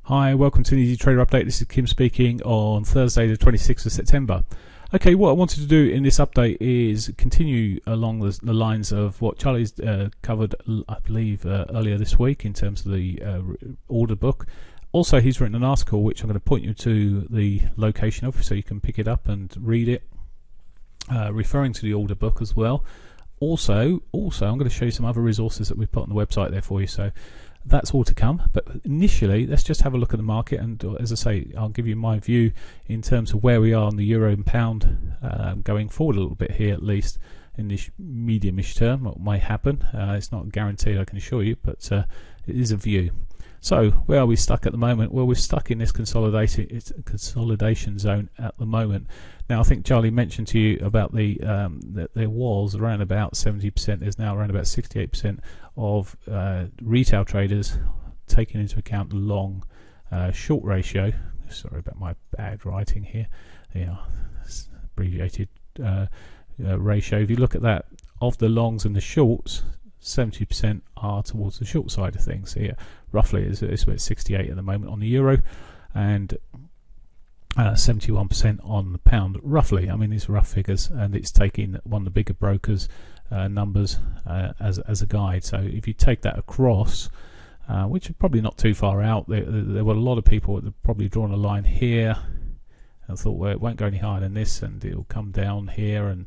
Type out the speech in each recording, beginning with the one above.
Hi, welcome to the Easy Trader Update. This is Kim speaking on Thursday the 26th of September. Okay, what I wanted to do in this update is continue along the lines of what Charlie's covered, I believe, earlier this week in terms of the order book. Also, he's written an article which I'm going to point you to the location of so you can pick it up and read it, referring to the order book as well. Also, I'm going to show you some other resources that we've put on the website there for you. So that's all to come, but initially let's just have a look at the market, and as I say, I'll give you my view in terms of where we are on the euro and pound going forward a little bit here, at least in this medium-ish term. What may happen, it's not guaranteed, I can assure you, but it is a view. So where are we stuck at the moment? Well, we're stuck in this consolidation zone at the moment. Now, I think Charlie mentioned to you about the that there was around about 70%. There's now around about 68% of retail traders taking into account the long short ratio. Sorry about my bad writing here. Yeah, abbreviated ratio. If you look at that, of the longs and the shorts, 70% are towards the short side of things here. Roughly, it's about 68 at the moment on the euro, and 71% on the pound. Roughly, I mean, these are rough figures, and it's taking one of the bigger brokers' numbers as a guide. So if you take that across, which is probably not too far out, there were a lot of people that had probably drawn a line here and thought, well, it won't go any higher than this, and it'll come down here. And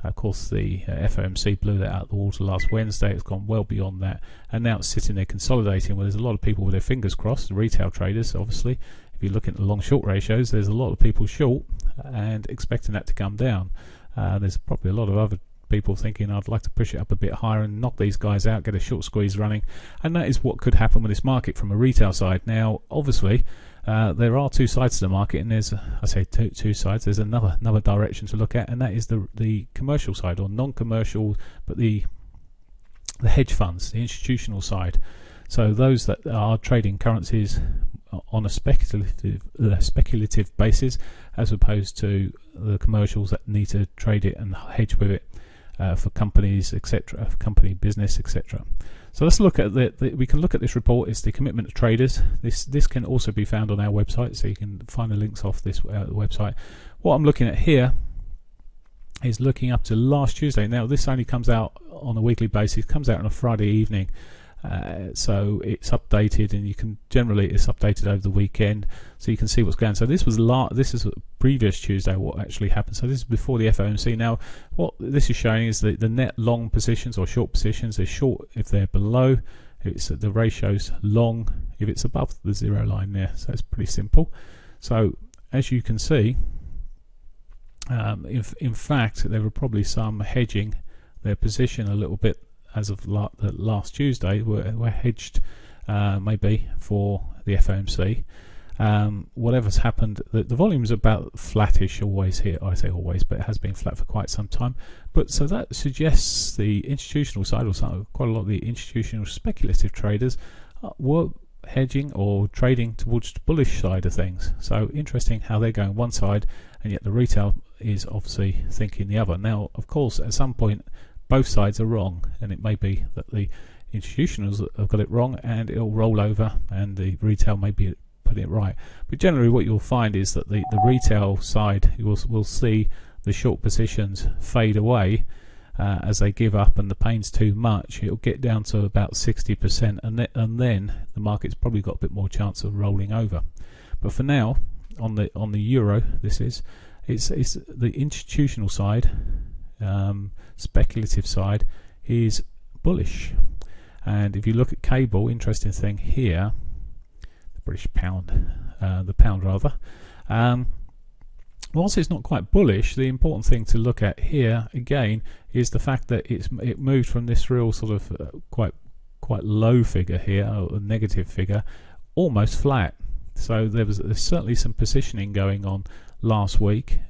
of course, the FOMC blew that out of the water last Wednesday. It's gone well beyond that, and now it's sitting there consolidating. Well, there's a lot of people with their fingers crossed, the retail traders, obviously. If you look at the long-short ratios, there's a lot of people short and expecting that to come down. There's probably a lot of other people thinking, I'd like to push it up a bit higher and knock these guys out, get a short squeeze running, and that is what could happen with this market from a retail side. Now, obviously, there are two sides to the market, and there's, I say two sides. There's another direction to look at, and that is the commercial side, or non-commercial, but the hedge funds, the institutional side. So those that are trading currencies on a speculative basis, as opposed to the commercials that need to trade it and hedge with it for companies, etc., for company business, etc. So let's look at we can look at this report. It's the commitment of traders. This can also be found on our website, so you can find the links off this website. What I'm looking at here is looking up to last Tuesday. Now, this only comes out on a weekly basis. It comes out on a Friday evening. So it's updated, and it's updated over the weekend, so you can see what's going on. So this is previous Tuesday what actually happened. So this is before the FOMC. Now, what this is showing is the net long positions or short positions. They're short if they're below. It's the ratio's long if it's above the zero line there. So it's pretty simple. So as you can see, in fact, there were probably some hedging their position a little bit. As of last Tuesday, were hedged maybe for the FOMC. Whatever's happened, the volume is about flattish always here. I say always, but it has been flat for quite some time. But so that suggests the institutional side, or quite a lot of the institutional speculative traders, were hedging or trading towards the bullish side of things. So interesting how they're going one side, and yet the retail is obviously thinking the other. Now, of course, at some point, both sides are wrong, and it may be that the institutionals have got it wrong and it'll roll over, and the retail may be putting it right. But generally what you'll find is that the retail side will see the short positions fade away as they give up, and the pain's too much. It'll get down to about 60%, and then the market's probably got a bit more chance of rolling over. But for now, on the euro, it's the institutional side, speculative side, is bullish. And if you look at cable, interesting thing here, the British pound, the pound rather, whilst it's not quite bullish, the important thing to look at here again is the fact that it moved from this real sort of quite low figure here, or a negative figure, almost flat. So there's certainly some positioning going on last week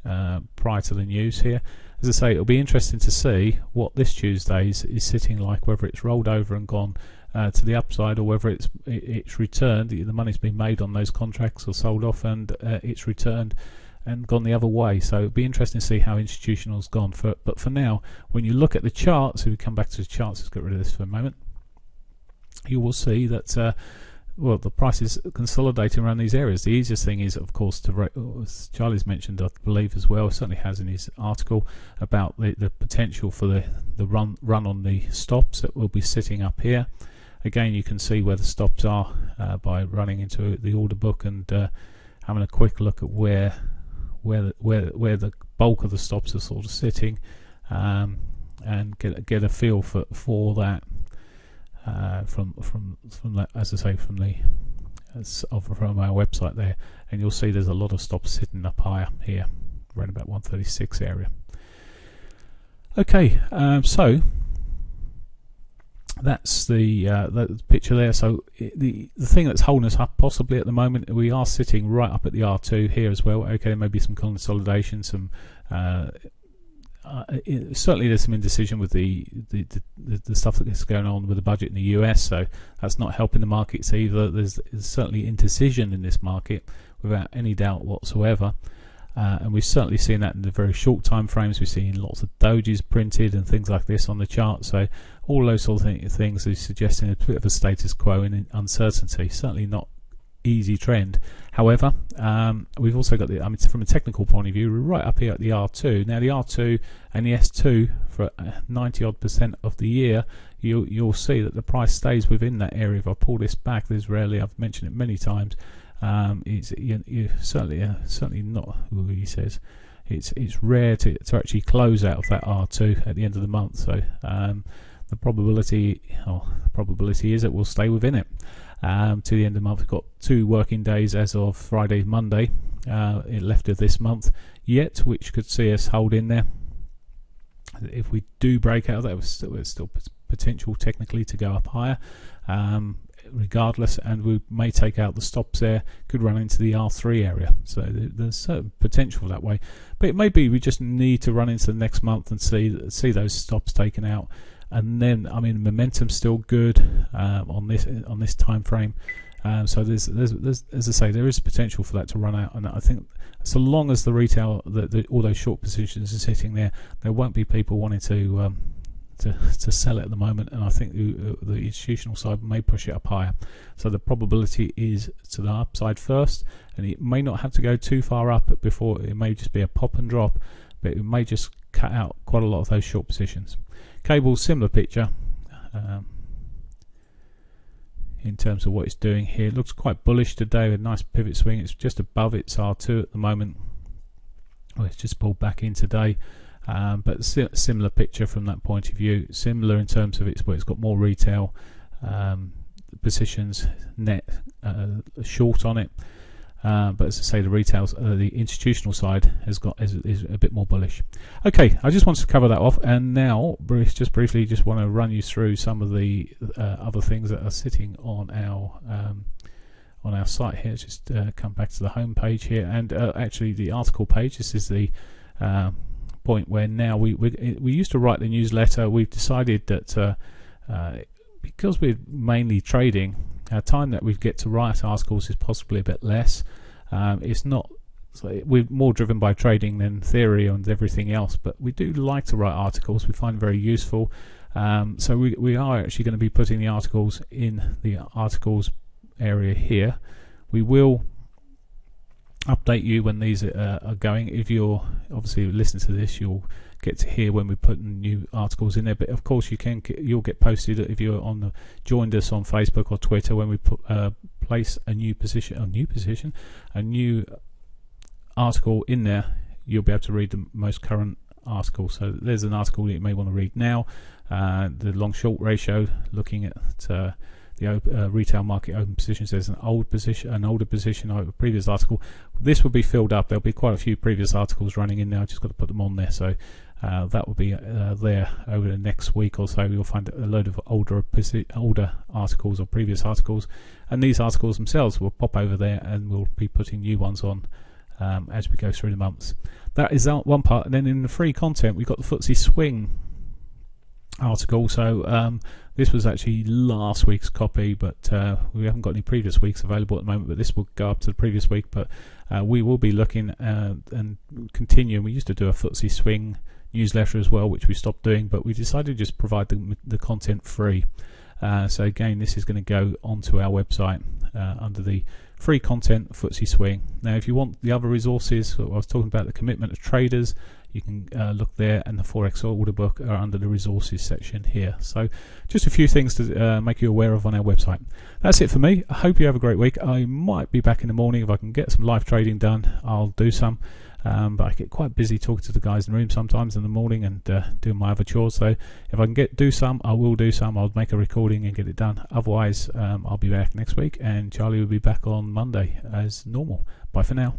prior to the news here. As I say, it'll be interesting to see what this Tuesday is sitting like, whether it's rolled over and gone to the upside, or whether it's returned, the money's been made on those contracts or sold off, and it's returned and gone the other way. So it'll be interesting to see how institutional's gone. But for now, when you look at the charts, if we come back to the charts, let's get rid of this for a moment, you will see that well, the price is consolidating around these areas. The easiest thing is, of course, as Charlie's mentioned, I believe as well, certainly has in his article, about the potential for the run on the stops that will be sitting up here. Again, you can see where the stops are by running into the order book and having a quick look at where the bulk of the stops are sort of sitting, and get a feel for that from that, as I say, from our website there, and you'll see there's a lot of stops sitting up higher here, around about 136 area. Okay, so that's the picture there. So the thing that's holding us up possibly at the moment, we are sitting right up at the R2 here as well. Okay, maybe some consolidation, some certainly there's some indecision with the stuff that's going on with the budget in the US, so that's not helping the markets either. There's certainly indecision in this market without any doubt whatsoever. And we've certainly seen that in the very short time frames. We've seen lots of dojis printed and things like this on the chart, so all those sort of things are suggesting a bit of a status quo in uncertainty. Certainly not easy trend. However, we've also got from a technical point of view, we're right up here at the R2. Now the R2 and the S2 for 90% of the year, you'll see that the price stays within that area. If I pull this back, there's rarely, I've mentioned it many times, it's certainly not, he says, it's rare to actually close out of that R2 at the end of the month. So the probability is it will stay within it to the end of the month. We've got 2 working days as of Friday, Monday, left of this month yet, which could see us hold in there. If we do break out, there's still potential technically to go up higher, regardless, and we may take out the stops there, could run into the R3 area, so there's certain potential that way. But it may be we just need to run into the next month and see those stops taken out, and then momentum's still good on this time frame. So there's as I say, there is potential for that to run out, and I think so long as the retail, all those short positions are sitting there won't be people wanting to sell it at the moment, and I think the institutional side may push it up higher. So the probability is to the upside first, and it may not have to go too far up before it may just be a pop and drop, but it may just cut out quite a lot of those short positions. Cable, similar picture in terms of what it's doing here. It looks quite bullish today with a nice pivot swing. It's just above its R2 at the moment. Well, it's just pulled back in today. But similar picture from that point of view, similar in terms of it's got more retail positions net short on it, but as I say, the retails, the institutional side is a bit more bullish. Okay, I just wanted to cover that off, and now just briefly want to run you through some of the other things that are sitting on our site here. Just come back to the home page here, and actually the article page. This is the point where now we used to write the newsletter. We've decided that because we're mainly trading, our time that we get to write articles is possibly a bit less. It's not, we're more driven by trading than theory and everything else, but we do like to write articles. We find very useful. So we are actually going to be putting the articles in the articles area here. We will update you when these are going. If you're obviously listening to this, you'll get to hear when we put new articles in there. But of course, you'll get posted if you're joined us on Facebook or Twitter when we place a new article in there. You'll be able to read the most current article. So there's an article that you may want to read now. The long-short ratio, looking at the retail market open positions. There's an older position, a previous article. This will be filled up. There'll be quite a few previous articles running in now. I've just got to put them on there. So that will be there over the next week or so. You'll find a load of older articles or previous articles, and these articles themselves will pop over there, and we'll be putting new ones on as we go through the months. That is one part, and then in the free content we've got the FTSE Swing article. So this was actually last week's copy, but we haven't got any previous weeks available at the moment, but this will go up to the previous week. But we will be looking and continuing. We used to do a FTSE Swing newsletter as well, which we stopped doing, but we decided to just provide the content free. So again, this is going to go onto our website under the free content FTSE Swing. Now if you want the other resources, I was talking about the commitment of traders, you can look there, and the Forex order book are under the resources section here. So just a few things to make you aware of on our website. That's it for me. I hope you have a great week. I might be back in the morning. If I can get some live trading done, I'll do some. But I get quite busy talking to the guys in the room sometimes in the morning and doing my other chores. So if I can do some, I will do some. I'll make a recording and get it done. Otherwise, I'll be back next week, and Charlie will be back on Monday as normal. Bye for now.